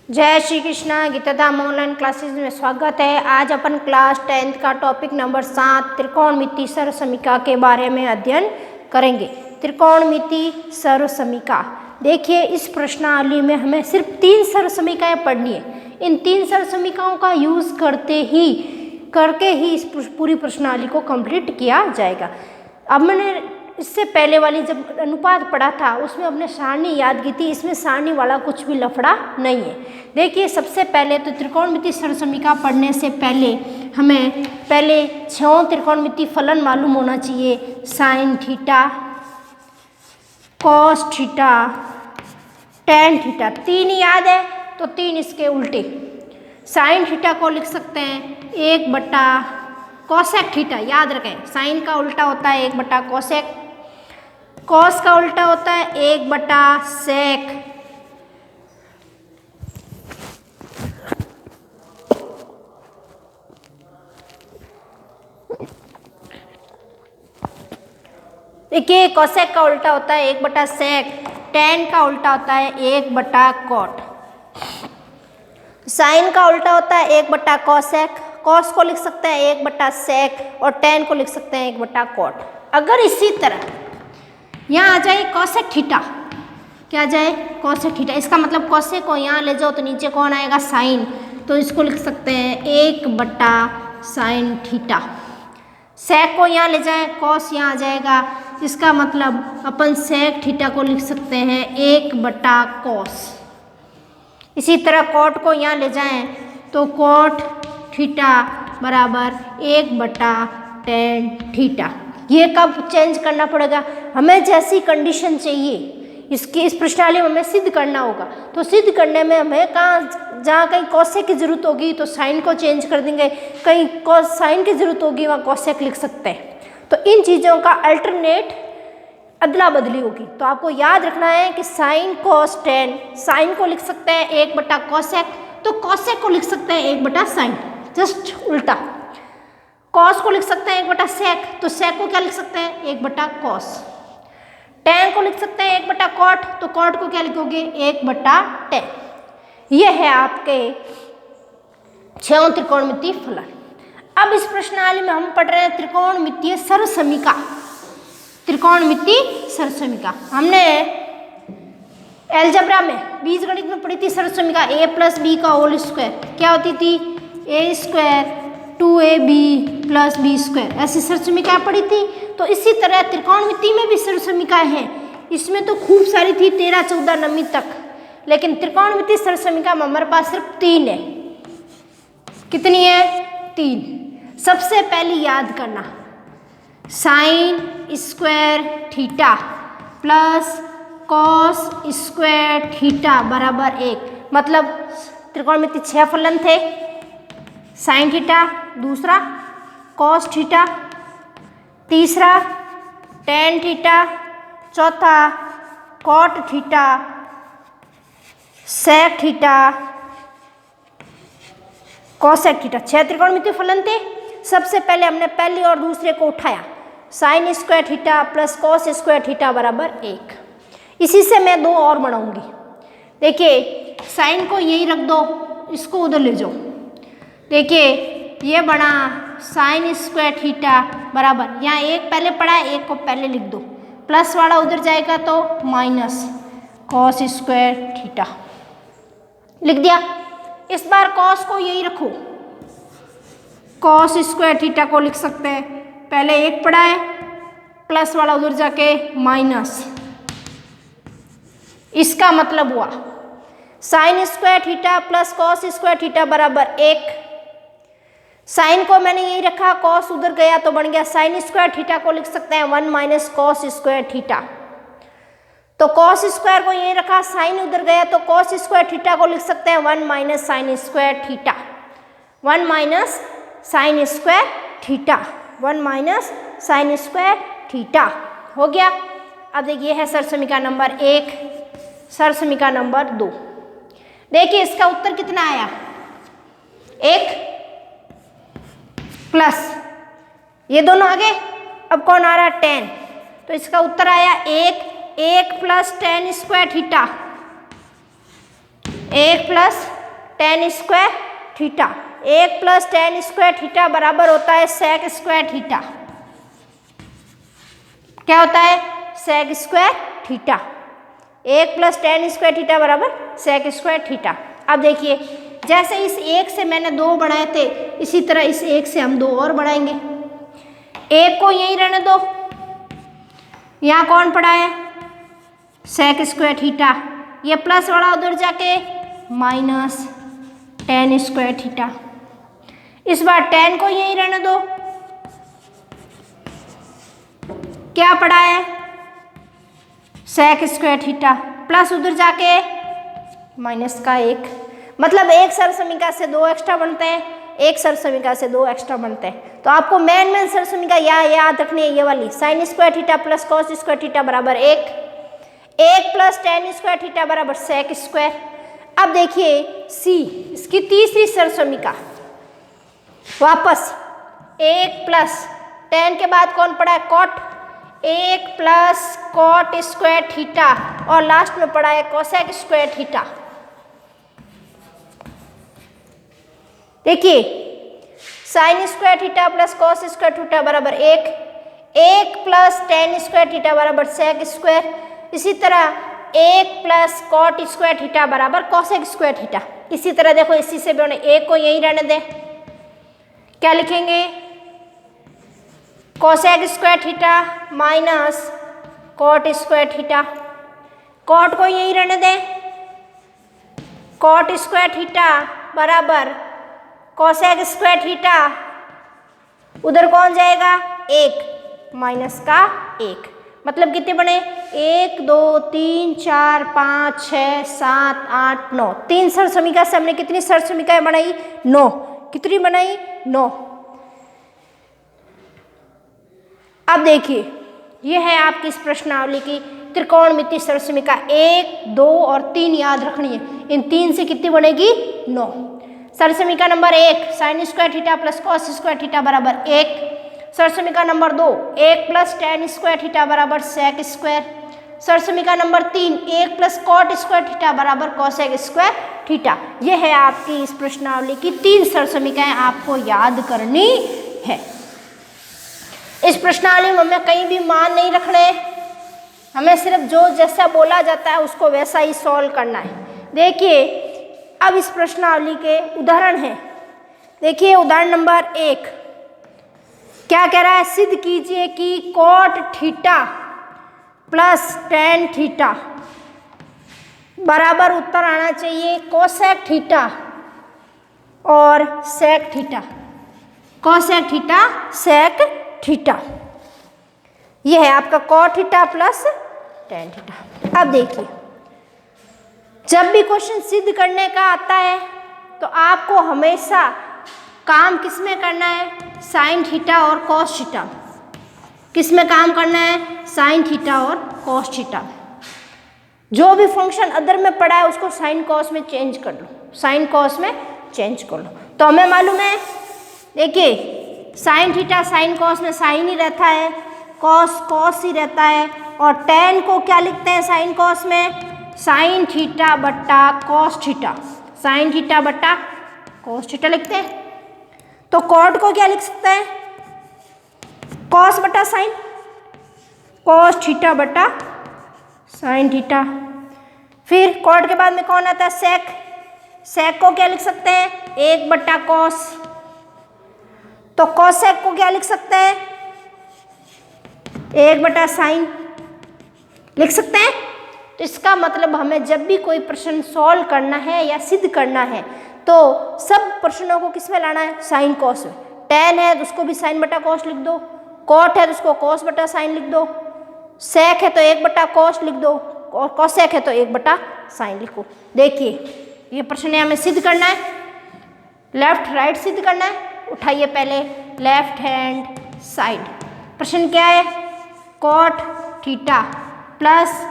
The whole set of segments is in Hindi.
जय श्री कृष्णा। गीताधाम ऑनलाइन क्लासेस में स्वागत है। आज अपन क्लास 10th का टॉपिक नंबर 7 त्रिकोणमिति सर्वसमीका के बारे में अध्ययन करेंगे। त्रिकोणमिति सर्वसमीका, देखिए इस प्रश्नावली में हमें सिर्फ 3 सर्वसमीकाएं पढ़नी है। इन 3 सर्वसमीकाओं का यूज करके ही इस पूरी प्रश्नावली को कंप्लीट किया जाएगा। अब मैंने इससे पहले वाली जब अनुपात पढ़ा था उसमें अपने सारणी याद की थी, इसमें सारणी वाला कुछ भी लफड़ा नहीं है। देखिए सबसे पहले तो त्रिकोणमिति सर्वसमीका पढ़ने से पहले हमें पहले 6 त्रिकोणमिति फलन मालूम होना चाहिए। Sine theta, cos theta, tan theta, 3 याद है तो 3 इसके उल्टे। साइन थीटा को लिख सकते हैं 1 कोसेक थीटा, याद रखें साइन का उल्टा होता है 1 कोसेक, कॉस का उल्टा होता है 1 सेक। देखिए कोसेक का उल्टा होता है 1 सेक, टेन का उल्टा होता है 1 कॉट, साइन का उल्टा होता है 1 कोसेक, कॉस को लिख सकते हैं 1 सेक और टेन को लिख सकते हैं 1 कॉट। अगर इसी तरह यहाँ आ जाए कोसेक थीटा, क्या आ जाए कोसेक थीटा, इसका मतलब कोसेक को यहाँ ले जाओ तो नीचे कौन आएगा साइन, तो इसको लिख सकते हैं 1 साइन थीटा। सेक को यहाँ ले जाए कॉस यहाँ आ जाएगा, इसका मतलब अपन सेक थीटा को लिख सकते हैं 1 कॉस। इसी तरह कॉट को यहाँ ले जाएं तो कॉट थीटा बराबर 1 टेन थीटा। ये कब चेंज करना पड़ेगा, हमें जैसी कंडीशन चाहिए इसकी इस प्रश्नावली में हमें सिद्ध करना होगा। तो सिद्ध करने में हमें जहाँ कहीं कोसेक की जरूरत होगी तो साइन को चेंज कर देंगे, कहीं कॉस साइन की जरूरत होगी वहाँ कोसेक लिख सकते हैं। तो इन चीज़ों का अल्टरनेट अदला बदली होगी। तो आपको याद रखना है कि साइन कॉस टेन, साइन को लिख सकते हैं 1 कोसेक, तो कोसेक को लिख सकते हैं 1 साइन, जस्ट उल्टा। कॉस को लिख सकते हैं 1 सेक, तो सेक को क्या लिख सकते हैं 1 कॉस। टेन को लिख सकते हैं 1 कॉट, तो कॉट को क्या लिखोगे 1 टेन। यह है आपके 6 त्रिकोणमितीय फलन। अब इस प्रश्नावली में हम पढ़ रहे हैं त्रिकोणमितीय सर्वसमीका। त्रिकोणमितीय सर्वसमीका हमने अलजेब्रा में बीजगणित में पढ़ी थी सर्वसमीका a+b का होल स्क्वायर, क्या होती थी a² 2ab + b², ऐसी सर्वसमीका पढ़ी थी। तो इसी तरह त्रिकोणमिति में भी सर्वसमीकाएं हैं, इसमें तो खूब सारी थी 13, 14 नवीं तक, लेकिन त्रिकोणमिति सर्वसमीका में हमारे पास सिर्फ 3 है। कितनी है 3। सबसे पहली याद करना sine square theta plus cos square theta बराबर 1, मतलब त्रिकोणमिति 6 फलन थे। साइन थीटा, दूसरा कॉस थीटा, तीसरा टेन थीटा, चौथा cot theta, sec theta, cosec theta. 6 त्रिकोणमितीय फलन थे। सबसे पहले हमने पहले और दूसरे को उठाया, sign square theta plus cos square theta बराबर 1। इसी से मैं 2 और बनाऊंगी। देखिए साइन को यही रख दो, इसको उधर ले जाओ। देखिए ये बना साइन स्क्वायर थीटा बराबर, यहाँ 1 पहले पढ़ा है 1 को पहले लिख दो, प्लस वाला उधर जाएगा तो माइनस कॉस स्क्वायर थीटा लिख दिया। इस बार कॉस को यही रखो, कॉस स्क्वायर थीटा को लिख सकते हैं, पहले 1 पढ़ा है प्लस वाला उधर जाके माइनस, इसका मतलब हुआ sign square theta plus cos square theta बराबर 1। साइन को मैंने यही रखा, कॉस उधर गया तो बन गया साइन स्क्वायर थीटा को लिख सकते हैं 1 - कॉस स्क्वायर थीटा। तो कॉस स्क्वायर को यही रखा, साइन उधर गया तो कॉस स्क्वायर थीटा को लिख सकते हैं 1 - sign square theta, 1 - sign square theta, 1 - sign square theta हो गया। अब देखिए है सर्वसमीका नंबर 1, सर्वसमीका नंबर 2। देखिए इसका उत्तर कितना आया 1 प्लस ये दोनों आगे, अब कौन आ रहा है 10, तो इसका उत्तर आया 1 + tan² थीटा, 1 + tan square theta. 1 plus tan square theta बराबर होता है सेक स्क्वायर थीटा। क्या होता है? Sec square theta. 1 plus tan square theta बराबर सेक स्क्वायर थीटा। अब देखिए, जैसे इस 1 से मैंने 2 बढ़ाए थे, इसी तरह इस 1 से हम 2 और बढ़ाएंगे। 1 को यहीं रहने दो, यहाँ कौन पड़ा है? Sec square theta. ये प्लस वाला उधर जाके माइनस टेन स्क्वायर थीटा। इस बार टेन को यहीं रहने दो, क्या पड़ा है? सेक स्क्वायर थीटा प्लस उधर जाके माइनस का 1। मतलब एक सरसमीका से 2 एक्स्ट्रा बनते हैं, एक सरसमीका से 2 एक्स्ट्रा बनते हैं। तो आपको मेन सरसमीका याद रखनी है, ये वाली sign square theta plus cos square theta बराबर 1। 1 प्लस टेन स्क्वायर थीटा बराबर सेक स्क्वायर। अब देखिए सी, इसकी तीसरी सरसमीका, वापस 1 प्लस टेन के बाद कौन पड़ा है? Cot. 1 plus cot square theta और लास्ट में पड़ा है कोसेक स्क्वायर थीटा। देखिए sine square theta plus cos square theta बराबर 1। 1 प्लस टेन स्क्वायर थीटा बराबर सेक स्क्वायर। इसी तरह 1 प्लस कॉट स्क्वायर थीटा बराबर कोसेक स्क्वायर थीटा। इसी तरह देखो, इसी से भी उन्हें 1 को यहीं रहने दें, क्या लिखेंगे? Cosec square theta minus cot square theta. Cot को यहीं रहने दें, कॉट स्क्वायर थीटा बराबर कोसेक स्क्वायर थीटा। उधर कौन जाएगा? 1 माइनस का 1। मतलब कितने बने? 1 2 3 4 5 6 7 8 9। 3 सरसमीका से हमने कितनी सरसमीकाएं बनाई? 9। कितनी बनाई? 9। अब देखिए, यह है आपकी इस प्रश्नावली की त्रिकोणमितीय सरसमीका। 1 2 और 3 याद रखनी है। इन 3 से कितनी बनेगी? 9। सरसमीका number 1 sine square theta plus cos square theta बराबर 1। सरसमीका number 2 1 plus tan square theta बराबर सेक स्क्वायर। सरसमीका number 3 1 plus cot square theta बराबर कोसेक स्क्वायर थीटा। यह है आपकी इस प्रश्नावली की 3 सरसमीकाएं, आपको याद करनी है। इस प्रश्नावली में हमें कहीं भी मान नहीं रखने, हमें सिर्फ जो जैसा बोला जाता है उसको वैसा ही सॉल्व करना है। देखिए अब इस प्रश्नावली के उदाहरण हैं। देखिए उदाहरण नंबर 1 क्या कह रहा है? सिद्ध कीजिए कि cot theta plus tan theta बराबर उत्तर आना चाहिए कोसेक थीटा और sec theta. Cosec theta sec theta, यह है आपका cot theta plus tan theta. अब देखिए, जब भी क्वेश्चन सिद्ध करने का आता है तो आपको हमेशा काम किस में करना है? साइन थीटा और कॉस थीटा। किस में काम करना है? साइन थीटा और कॉस थीटा। जो भी फंक्शन अदर में पड़ा है उसको साइन कॉस में चेंज कर लो, साइन कॉस में चेंज कर लो। तो हमें मालूम है, देखिए साइन थीटा साइन कॉस में साइन ही रहता है, कॉस कॉस ही रहता है, और टेन को क्या लिखते हैं साइन कॉस में? साइन थीटा बट्टा कॉस थीटा। साइन थीटा बट्टा कॉस थीटा लिखते हैं। तो कॉट को क्या लिख सकते हैं? कॉस बटा साइन, कॉस थीटा बटा साइन थीटा। फिर कॉट के बाद में कौन आता है? सेक। सेक को क्या लिख सकते हैं? 1 बट्टा कॉस। तो कॉसेक को क्या लिख सकते हैं? 1 बटा साइन लिख सकते हैं। तो इसका मतलब हमें जब भी कोई प्रश्न सॉल्व करना है या सिद्ध करना है तो सब प्रश्नों को किस में लाना है? साइन कॉस में। टेन है तो उसको भी साइन बटा कॉस लिख दो, कॉट है तो उसको कॉस बटा साइन लिख दो, सेक है तो 1 बटा कॉस लिख दो, और कॉसेक है तो 1 बटा साइन लिखो। देखिए ये प्रश्न हमें सिद्ध करना है, लेफ्ट राइट सिद्ध करना है। उठाइए पहले लेफ्ट हैंड साइड। प्रश्न क्या है? Cot theta plus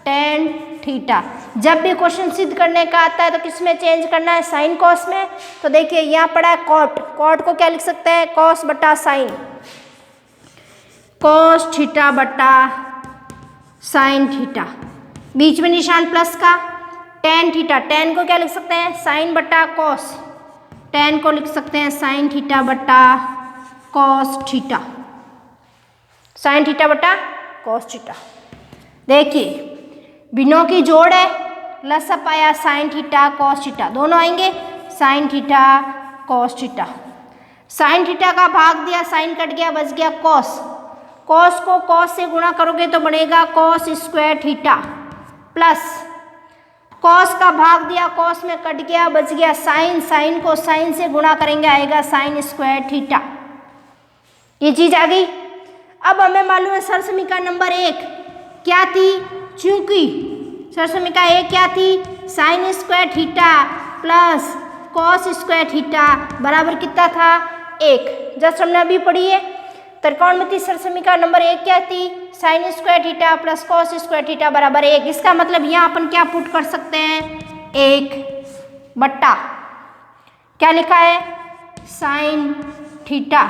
tan theta. जब भी क्वेश्चन सिद्ध करने का आता है तो किस में चेंज करना है? साइन कॉस में। तो देखिए यहाँ पड़ा है कॉट, कॉट को क्या लिख सकते हैं? कॉस बटा साइन, कॉस थीटा बटा साइन थीटा। बीच में निशान प्लस का, टेन थीटा, टेन को क्या लिख सकते हैं साइन बट्टा कॉस, टेन को लिख सकते हैं साइन थीटा बट्टा कॉस थीटा, साइन थीटा बट्टा कॉस थीटा। देखिए बिनों की जोड़ है, लसअप आया साइन थीटा कॉस थीटा, दोनों आएंगे sine theta cos theta. Sine theta का भाग दिया, साइन कट गया, बच गया कॉस, कॉस को कॉस से गुणा करोगे तो बनेगा cos square theta, plus cos का भाग दिया, कॉस में कट गया, बच गया साइन, साइन को साइन से गुणा करेंगे आएगा साइन स्क्वायर थीटा। ये चीज आ गई। अब हमें मालूम है सरसमीका नंबर 1 क्या थी, चूंकि सरसमीका 1 क्या थी sign square theta plus cos square theta बराबर कितना था 1। जस्ट हमने अभी पढ़ी है त्रिकोणमिति सरसमीका नंबर 1 क्या थी sign square theta plus cos square theta बराबर 1। इसका मतलब यहाँ अपन क्या पुट कर सकते हैं 1 बट्टा क्या लिखा है साइन थीटा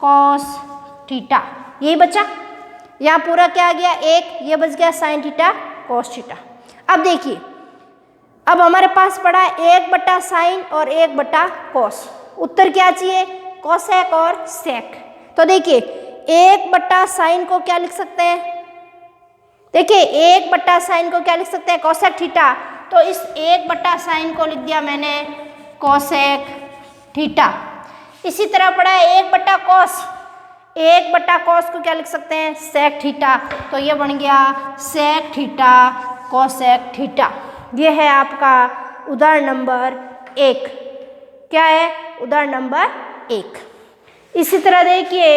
कॉस थीटा, यही बचा। यहाँ पूरा क्या आ गया 1, ये बच गया साइन थीटा कॉस थीटा। अब देखिए अब हमारे पास पड़ा 1 बट्टा साइन और 1 बट्टा कॉस, उत्तर क्या चाहिए कोसेक और सेक। तो देखिए 1 बट्टा साइन को क्या लिख सकते हैं, देखिए 1 बट्टा साइन को क्या लिख सकते हैं कोसेक थीटा, तो इस 1 बट्टा साइन को लिख दिया मैंने कोसेक थीटा। इसी तरह पड़ा है 1 बट्टा कॉस, 1 बट्टा कॉस को क्या लिख सकते हैं सेक थीटा, तो ये बन गया सेक थीटा कोसेक थीटा। ये है आपका उदाहरण नंबर 1। क्या है उदाहरण नंबर 1। इसी तरह देखिए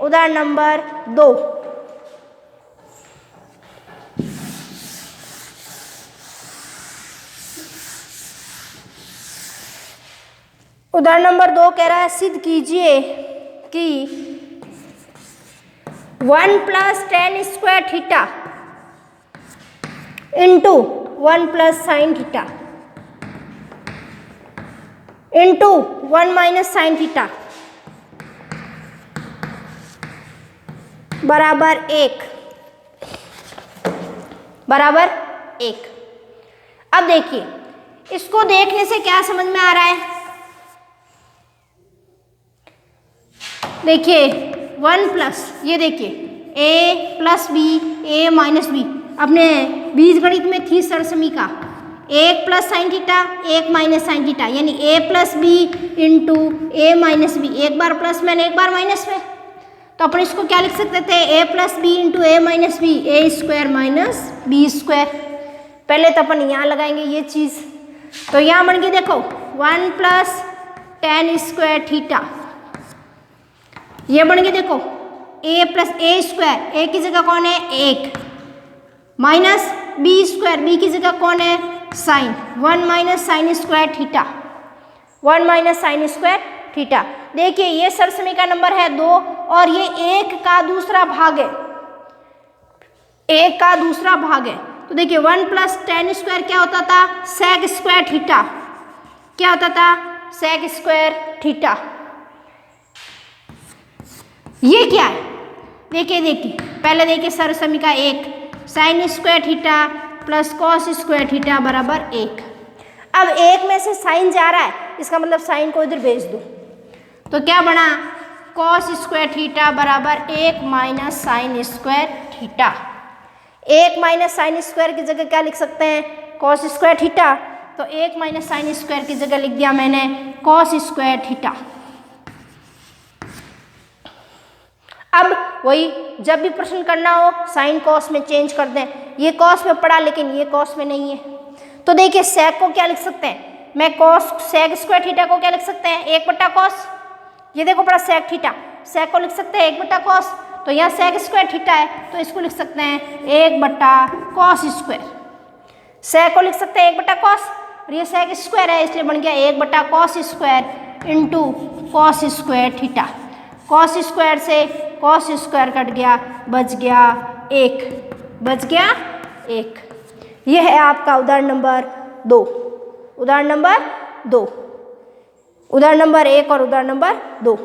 उदाहरण नंबर 2। उदाहरण नंबर 2 कह रहा है सिद्ध कीजिए कि 1 plus tan square theta into 1 plus sine theta into 1 minus sine theta बराबर 1 बराबर 1। अब देखिए इसको देखने से क्या समझ में आ रहा है, देखिए 1 प्लस ये देखिए a plus B a minus B, अपने बीजगणित में थी सरसमीका 1 plus sine theta 1 minus sine theta, यानी a plus B into A minus B, एक बार प्लस में एक बार माइनस में, तो अपन इसको क्या लिख सकते थे a plus B into A minus B, A square minus B square. पहले तो अपन यहाँ लगाएंगे ये चीज़, तो यहाँ बन गई देखो 1 प्लस टेन स्क्वायर थीटा, ये बन गई देखो a प्लस ए स्क्वायर, ए की जगह कौन है 1 माइनस बी स्क्वायर, बी की जगह कौन है sine, 1 minus sine square theta, 1 minus sine square theta. देखिए ये सरसमीका नंबर है 2 और ये 1 का दूसरा भाग है, 1 का दूसरा भाग है। तो देखिए 1 प्लस टेन स्क्वायर क्या होता था सेक स्क्वायर थीटा, क्या होता था सेक स्क्वायर थीटा। ये क्या है देखिए पहले देखिए सरसमीका 1 sine square theta plus cos square theta बराबर 1। अब 1 में से साइन जा रहा है, इसका मतलब साइन को इधर भेज दो, तो क्या बना कॉस स्क्वायर थीटा बराबर 1 minus sine square theta. 1 minus sine square की जगह क्या लिख सकते हैं कॉस स्क्वायर थीटा, तो 1 माइनस साइन स्क्वायर की जगह लिख दिया मैंने कॉस स्क्वायर थीटा। अब वही जब भी प्रश्न करना हो साइन कॉस में चेंज कर दें, ये कॉस में पड़ा लेकिन ये कॉस में नहीं है, तो देखिए सेक को क्या लिख सकते हैं, मैं कॉस सेक स्क्वायर थीटा को क्या लिख सकते हैं 1 बट्टा कॉस, ये देखो पड़ा सेक थीटा, सेक को लिख सकते हैं 1 बट्टा कॉस, तो यहाँ सेक स्क्वायर थीटा है तो इसको लिख सकते हैं 1 बट्टा कॉस स्क्वायर। सेक को लिख सकते हैं 1 बट्टा कॉस और ये सेक स्क्वायर है इसलिए बन गया 1 बट्टा cos square into cos square theta. Cos square से कॉस स्क्वायर कट गया, बच गया 1, बच गया 1। यह है आपका उदाहरण नंबर 2। उदाहरण नंबर 2, उदाहरण नंबर 1 और उदाहरण नंबर 2।